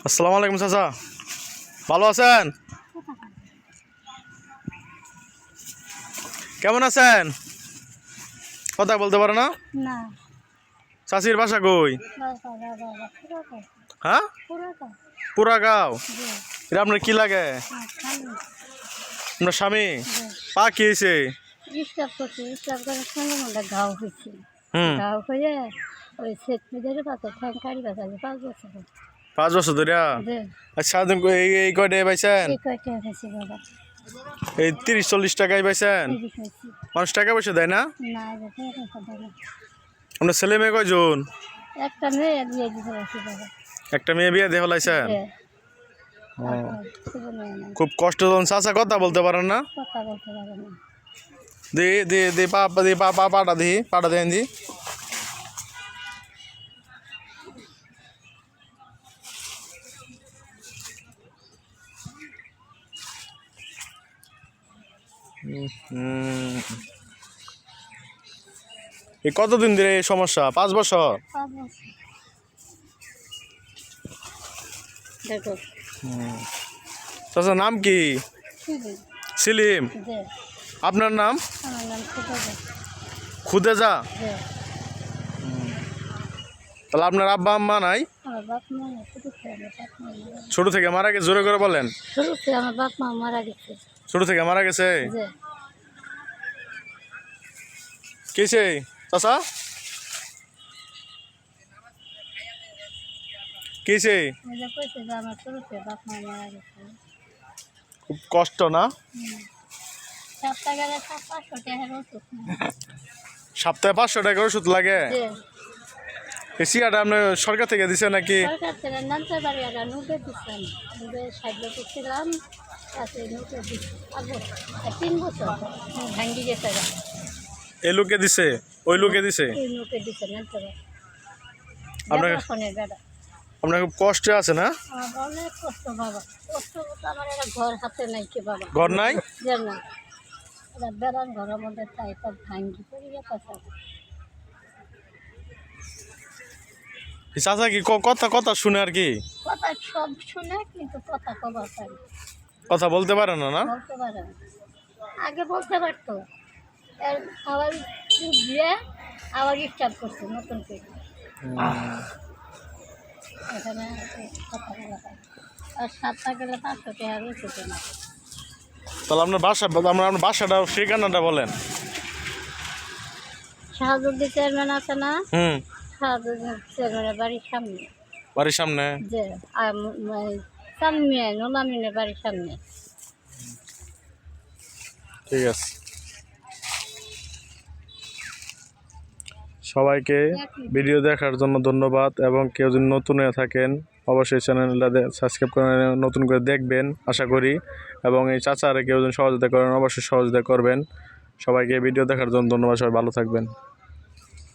আসসালামু আলাইকুম চাচা, ভালো আছেন? কেমন আছেন? কথা বলতে পারো না? না চাচির বাসা কই? হ্যাঁ, পুরা গাঁও। এটা আপনার কি লাগে? আপনার স্বামী? পা কি হয়েছে? স্টাফ করছি, স্টাফ করার সঙ্গে মধ্যে ঘাও হয়েছিল। হুম, ঘাও হয়ে ওই সেট মেয়েদের পাশে ঠ্যাং কাড়ি বাঁচালি 5 বছর। 5 বছর ধরে? যে আচ্ছা, এই কয়টা পাইছেন? এই কয়টা হয়েছে বাবা, এই 30-40 টাকায় পাইছেন? এই হয়েছি মানুষ টাকা পয়সা দেয় না? না যেতে কথা না। আপনার ছেলে মেয়ে কয়জন? একটা মেয়ে দিয়ে দিতে পারছি বাবা। একটা মেয়ে বিয়ে দিয়ে ফেলাইছেন? যে ও, শুধু মেয়ে নাই, খুব কষ্ট যখন চাচা কথা বলতে পারেন না? কথা বলতে পারে না। দি পাটা দি পাটা দেন দি। এই কতদিন ধরে এই সমস্যা? 5 বছর? 5 বছর দেখো চাচা নাম কি? শুধু সেলিম। যে আপনার নাম? আমার নাম খুদা। খুদেজা। যে তাহলে আপনার আব্বা আম্মা নাই? আমার বাপ মা শুরু থেকে আমার বাপ মা মারা গেছে। ছোট থেকে মারা গেছে? জোরে করে বলেন। শুরু থেকে আমার বাপ মা মারা গেছে। ছোট থেকে মারা গেছে? যে কিসে চাচা? কিসে? ওই যে কইছে যে আমার শুরু থেকে বাপ মা মারা গেছে। খুব কষ্ট না? সপ্তাহে গেলে 700-500 টাকার ওষুধ নেয়। সপ্তাহে 500 টাকা ওষুধ লাগে? যে এই সিয়াটা আপনার সরকার থেকে দিছে নাকি? সরকার থেকে নামতে পারি আর নোটে দিচ্ছেন, নোটে 60 বছর ছিলাম, তাতে নোটে দিচ্ছি 3 বছর ভাঙ্গি গেছে গা। এই লোকে দিছে? ওই লোকে দিছে? এই নোটে দিচ্ছে নামতে পারি আপনার ফোনের বেড়া। আপনার খুব কষ্টে আছে না? আমার অনেক কষ্ট বাবা, কষ্ট বলতে আমার একটা ঘর হাতে নাই কি বাবা, ঘর নাই? যে না এটা বেড়ান ঘরের মধ্যে চাই সব ভাঙ্গি পড়ে গেছে। এই চাচা কি কথা কথা শুনে আর কি? কথা সব শুনে কিন্তু কথা কবার পারি, কথা বলতে পারে না না? বলতে পারে না। আগে বলতে পারতো, এর আবার দিয়ে আবার স্টার্ট করছে নতুন করে। এখানে কথা বলা হয় আর 7টা গেলে 500 টাকা রয়েছে না। তাহলে আপনার আপনার বাসাটা ঠিকানাটা বলেন। শাহাবুদ্দিন চেয়ারম্যান আছে না, হুম, শাহাবুদ্দিন চেয়ারম্যানের বাড়ির সামনে। বাড়ির সামনে? যে সামনে নোলামিনের বাড়ির সামনে। ঠিক আছে। সবাইকে ভিডিও দেখার জন্য ধন্যবাদ, এবং কেউ যদি নতুন হয়ে থাকেন অবশ্যই চ্যানেলটা সাবস্ক্রাইব করে নতুন করে দেখবেন আশা করি, এবং এই চাচারে কেউ যদি সহযোগিতা করেন অবশ্যই সহযোগিতা করবেন। সবাইকে ভিডিও দেখার জন্য ধন্যবাদ, সবাই ভালো থাকবেন।